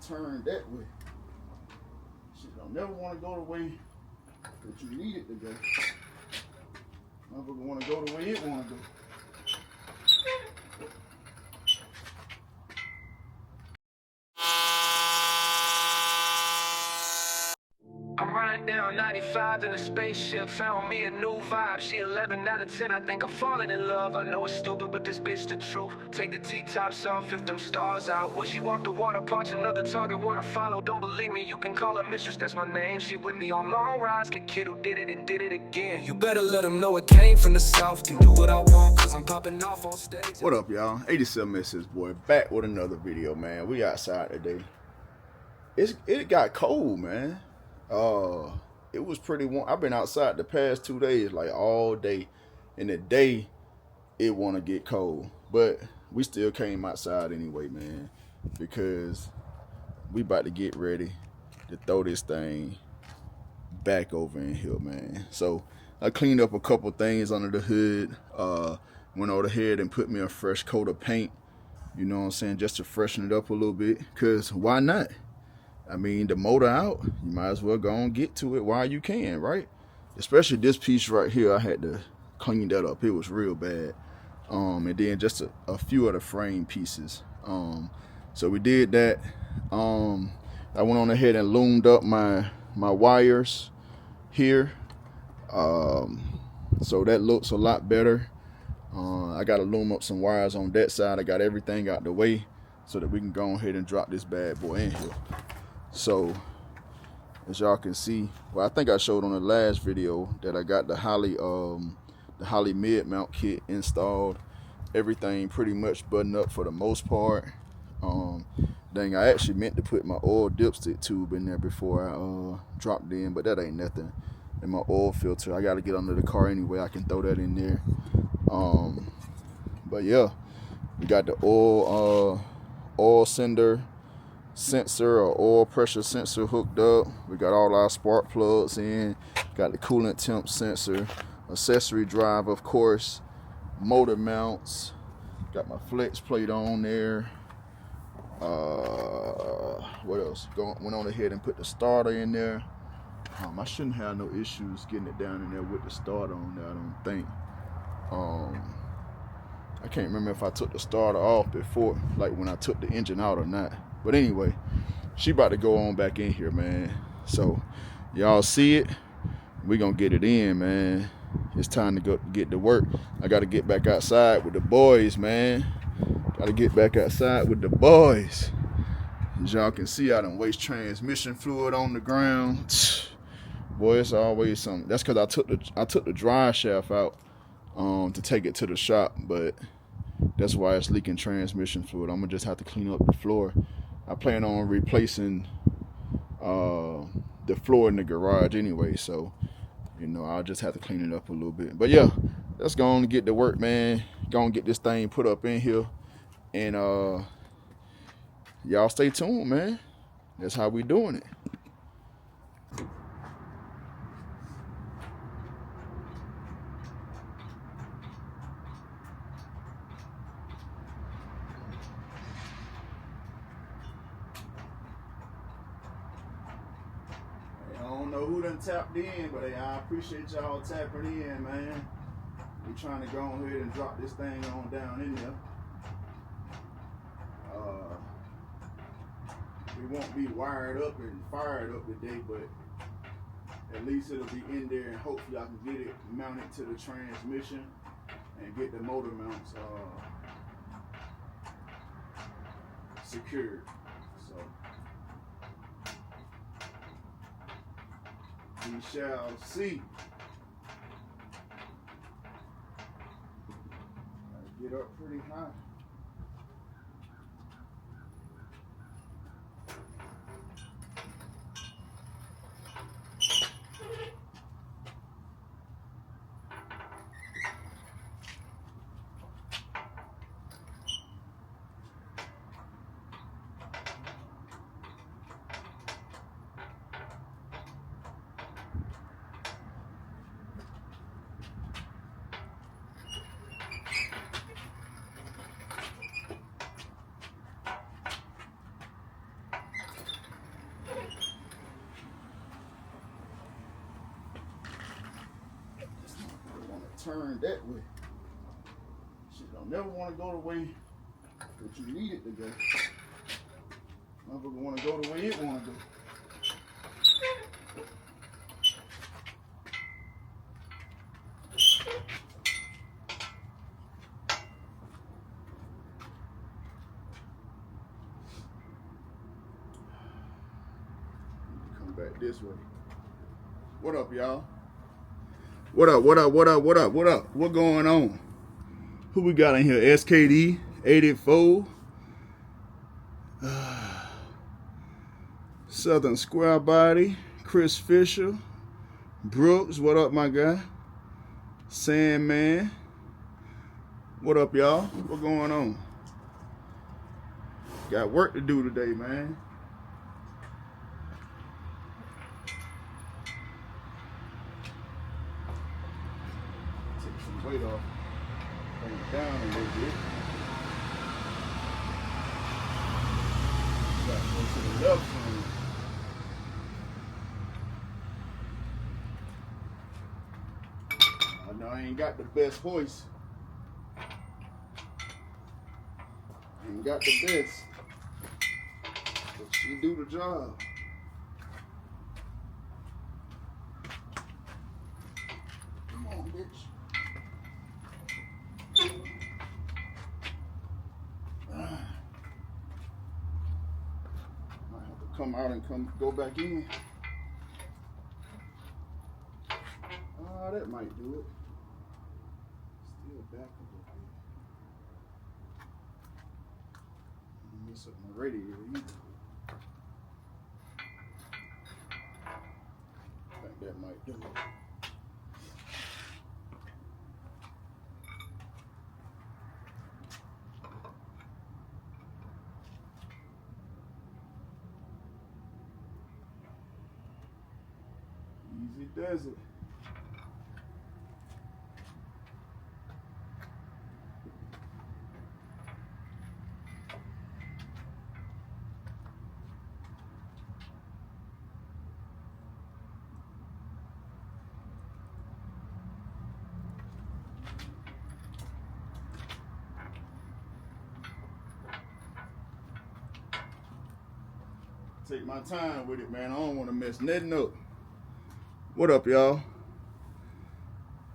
turn that way. Shit don't never want to go the way that you need it to go. Motherfucker want to go the way it want to go. I'm riding down 95 in a spaceship, found me a new vibe. She 11 out of 10, I think I'm falling in love. I know it's stupid, but this bitch the truth. Take the T-tops off if them stars out. When she walked the water, punch another target, wanna follow. Don't believe me, you can call her mistress, that's my name. She with me on long rides, the kid who did it and did it again. You better let them know it came from the south. Can do what I want, cause I'm popping off on stage. What up, y'all? 87 Mrs. Boy, back with another video, man. We outside today. It got cold, man. It was pretty warm. I've been outside the past 2 days, like all day. In the day, it want to get cold, but we still came outside anyway, man, because we about to get ready to throw this thing back over in here, man. So I cleaned up a couple things under the hood. Went over ahead and put me a fresh coat of paint. You know what I'm saying, just to freshen it up a little bit. Cause why not? I mean, the motor out, you might as well go and get to it while you can, right? Especially this piece right here, I had to clean that up. It was real bad. And then just a few of the frame pieces. So we did that. I went on ahead and loomed up my wires here. So that looks a lot better. I got to loom up some wires on that side. I got everything out the way so that we can go ahead and drop this bad boy in here. So as y'all can see, well, I think I showed on the last video that I got the Holley mid mount kit installed. Everything pretty much buttoned up for the most part. Dang, I actually meant to put my oil dipstick tube in there before I dropped it in, but that ain't nothing. And my oil filter, I got to get under the car anyway. I can throw that in there. But yeah, we got the oil sensor or oil pressure sensor hooked up. We got all our spark plugs in. Got the coolant temp sensor, accessory drive, of course, motor mounts. Got my flex plate on there. What else? Went on ahead and put the starter in there. I shouldn't have no issues getting it down in there with the starter on there, I don't think. I can't remember if I took the starter off before, like when I took the engine out or not. But anyway, she about to go on back in here, man. So y'all see it, we gonna get it in, man. It's time to go get to work. I gotta get back outside with the boys, man. Gotta get back outside with the boys. As y'all can see, I done waste transmission fluid on the ground. Boy, it's always something. That's because I took the drive shaft out to take it to the shop, but that's why it's leaking transmission fluid. I'm gonna just have to clean up the floor. I plan on replacing the floor in the garage anyway, so you know I'll just have to clean it up a little bit. But yeah, let's go on and get to work, man. Go and get this thing put up in here, and y'all stay tuned, man. That's how we doing it. I don't know who done tapped in, but I appreciate y'all tapping in, man. We trying to go ahead and drop this thing on down in there. It won't be wired up and fired up today, but at least it'll be in there, and hopefully I can get it mounted to the transmission and get the motor mounts secured. So we shall see. Get up pretty high. turn that way. Shit don't never want to go the way that you need it to go. Motherfucker want to go the way it want to go. Come back this way. What up, y'all? What up, what up, what up, what up, what up? What going on? Who we got in here? SKD, 84. Southern Square Body, Chris Fisher, Brooks, what up, my guy? Sandman, what up, y'all? What going on? Got work to do today, man. Take some weight off, bring it down a little bit. Got to go to the left side. I know I ain't got the best hoist. Ain't got the best. But she do the job. Come on, bitch. Might have to come out and go back in. That might do it. Still back a little bit. Mess up my radio either. I think that might do it. Easy does it. Take my time with it, man. I don't want to mess nothing up. What up, y'all?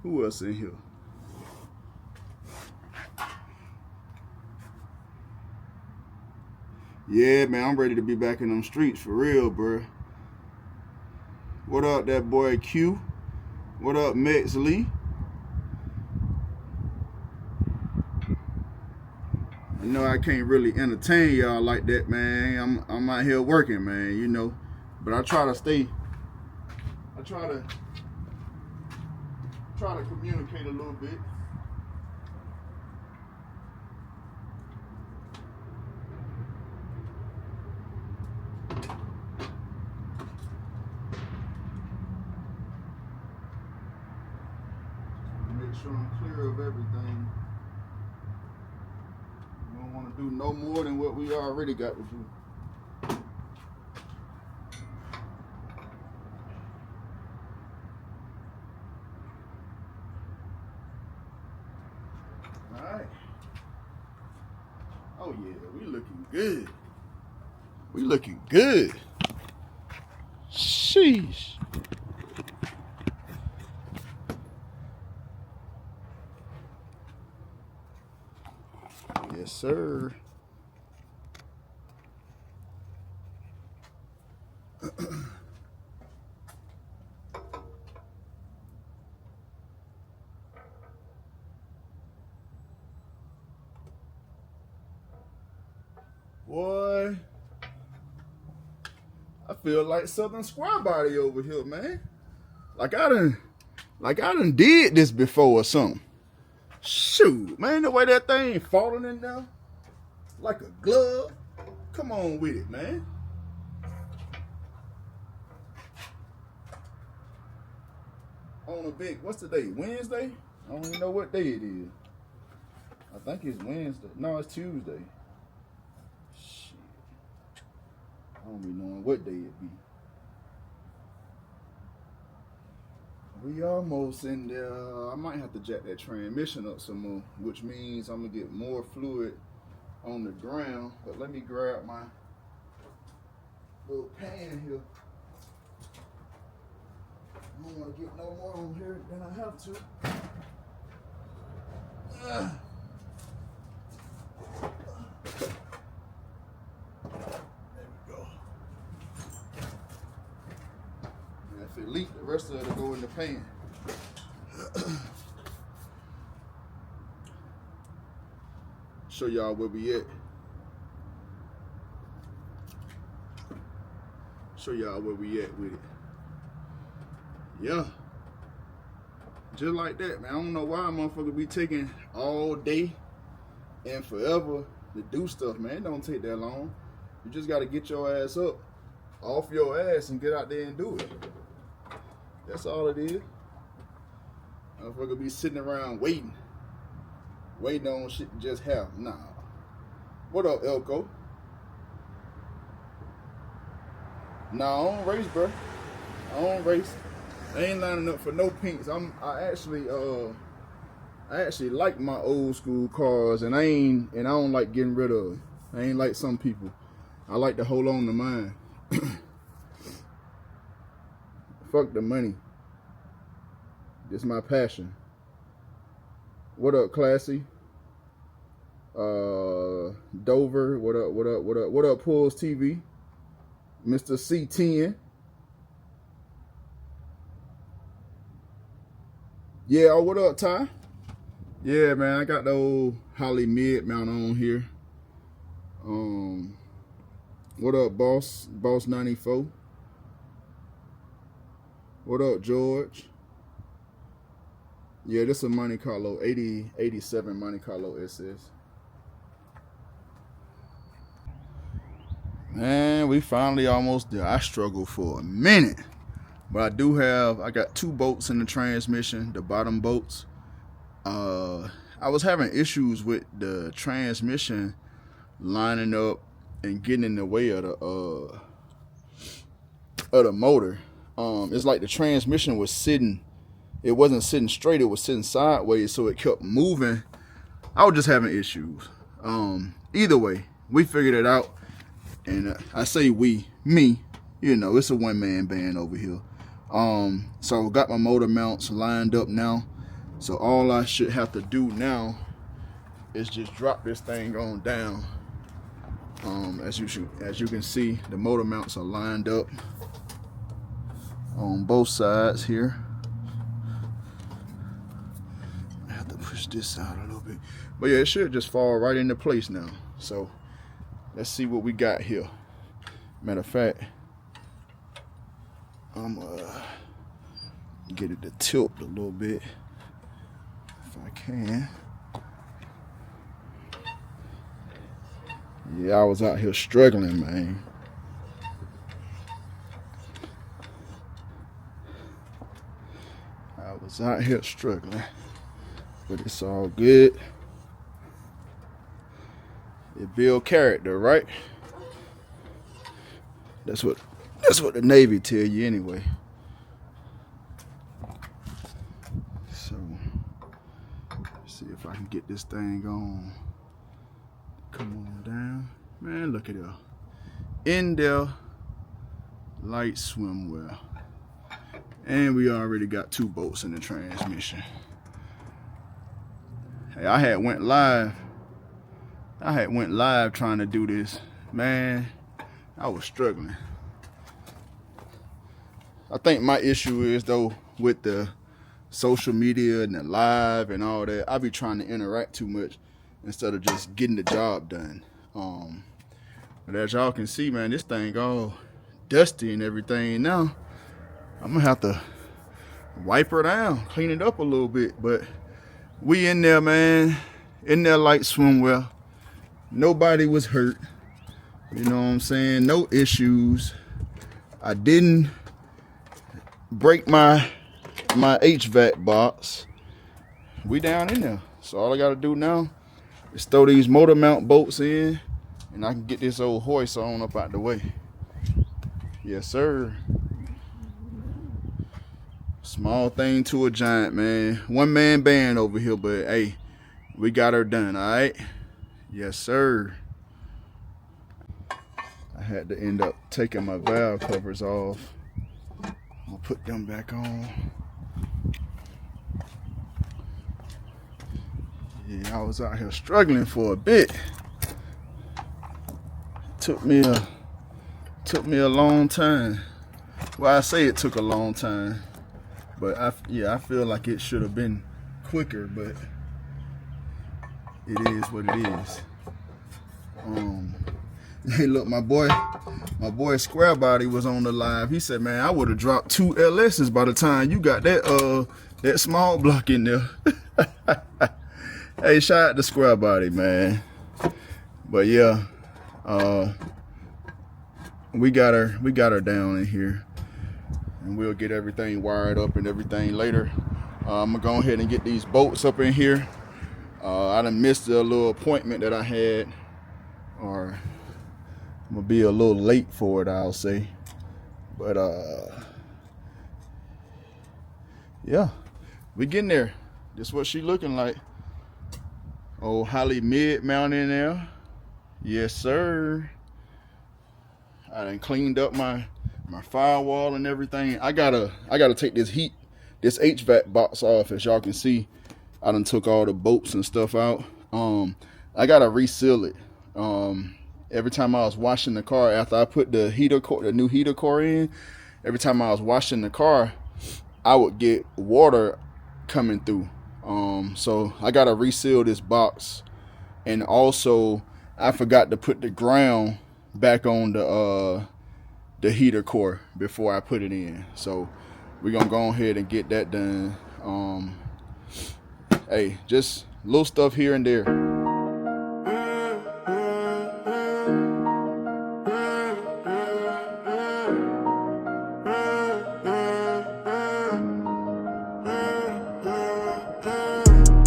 Who else in here? Yeah, man, I'm ready to be back in them streets for real, bro. What up, that boy Q? What up, Max Lee? I know I can't really entertain y'all like that, man. I'm out here working, man, you know. But I try to stay. I try to communicate a little bit. Make sure I'm clear of everything. We don't want to do no more than what we already got to do. Alright. Oh yeah, we looking good. We looking good. Sheesh. Yes, sir. Boy, I feel like Southern Square Body over here, man. Like I done did this before or something. Shoot, man, the way that thing falling in there like a glove. Come on with it, man. On a big, what's the day? Wednesday? I don't even know what day it is. I think it's Wednesday. No, it's Tuesday. Shit. I don't be knowing what day it be. We almost in there. I might have to jack that transmission up some more, which means I'm gonna get more fluid on the ground. But let me grab my little pan here. I don't want to get no more on here than I have to. There we go. And if it leaks, the rest of it will go in the pan. Show y'all where we at. Show y'all where we at with it. Yeah. Just like that, man. I don't know why motherfucker be taking all day and forever to do stuff, man. It don't take that long. You just gotta get your ass up off your ass and get out there and do it. That's all it is. Motherfucker be sitting around waiting on shit to just happen. Nah. What up, Elko? Nah, I don't race, bro. I don't race. I ain't lining up for no pinks. I actually like my old school cars, and I don't like getting rid of them. I ain't like some people. I like to hold on to mine. Fuck the money. This is my passion. What up, Classy? Dover, what up, Pulls TV? Mr. C10. Yeah, oh, what up, Ty? Yeah, man, I got the old Holly mid mount on here. What up, Boss 94? What up, George? Yeah, this is a Monte Carlo 87 Monte Carlo SS. Man, we finally almost there. I struggled for a minute. But I got 2 bolts in the transmission, the bottom bolts. I was having issues with the transmission lining up and getting in the way of the motor. It's like the transmission was sitting, it wasn't sitting straight, it was sitting sideways, so it kept moving. I was just having issues. Either way, we figured it out. And I say me, you know, it's a one-man band over here. So got my motor mounts lined up now. So all I should have to do now is just drop this thing on down. As you can see, the motor mounts are lined up on both sides here. I have to push this out a little bit, but yeah, it should just fall right into place now. So let's see what we got here. Matter of fact, I'm get it to tilt a little bit if I can. Yeah, I was out here struggling, man. I was out here struggling, but it's all good. It build character, right? That's what the Navy tell you anyway. So, let's see if I can get this thing on. Come on down. Man, look at that. In there, light swimwear. And we already got 2 bolts in the transmission. Hey, I had went live trying to do this. Man, I was struggling. I think my issue is, though, with the social media and the live and all that, I be trying to interact too much instead of just getting the job done. But as y'all can see, man, this thing all dusty and everything now. I'm gonna have to wipe her down, clean it up a little bit. But we in there, man, in there like swimwear. Nobody was hurt. You know what I'm saying? No issues. I didn't break my HVAC box. We down in there. So all I gotta do now is throw these motor mount bolts in, and I can get this old hoist on up out the way. Yes, sir. Small thing to a giant, man. One man band over here, but hey, we got her done, all right? Yes, sir. I had to end up taking my valve covers off. I'll put them back on. Yeah, I was out here struggling for a bit. Took me a long time. Well, I say it took a long time, but I feel like it should have been quicker, but it is what it is. Hey, look, my boy Square Body was on the live. He said, man, I would have dropped 2 LSs by the time you got that small block in there. Hey, shout out to Square Body, man. But yeah, we got her down in here, and we'll get everything wired up and everything later. I'm gonna go ahead and get these bolts up in here. I done missed a little appointment that I had, or I'm gonna be a little late for it, I'll say. But yeah, we getting there. This is what she looking like. Oh, Holly mid mount in there. Yes, sir. I done cleaned up my firewall and everything. I gotta take this HVAC box off. As y'all can see, I done took all the bolts and stuff out. I gotta reseal it. Every time I was washing the car, after I put the new heater core in, every time I was washing the car, I would get water coming through. So I gotta reseal this box, and also I forgot to put the ground back on the heater core before I put it in. So we're gonna go ahead and get that done. Hey, just little stuff here and there.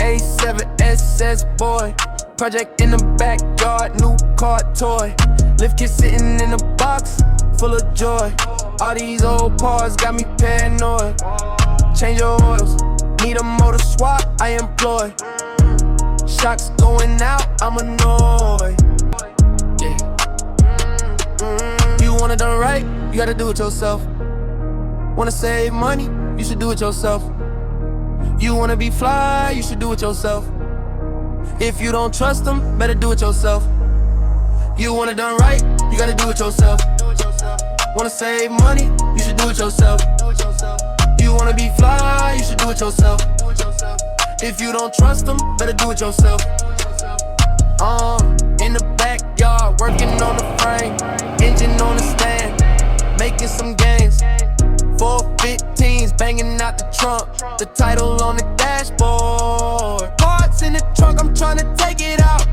A7SS boy, project in the backyard, new car toy. Lift kit sitting in a box, full of joy. All these old parts got me paranoid. Change your oils, need a motor swap, I employ. Shocks going out, I'm annoyed. Yeah. You want it done right, you gotta do it yourself. Wanna save money, you should do it yourself. You wanna be fly, you should do it yourself. If you don't trust them, better do it yourself. You want it done right, you gotta do it yourself. Wanna save money, you should do it yourself. You wanna be fly, you should do it yourself. If you don't trust them, better do it yourself. In the backyard, working on the frame, engine on the stand, making some gains. 415s banging out the trunk, the title on the dashboard. Parts in the trunk, I'm trying to take it out.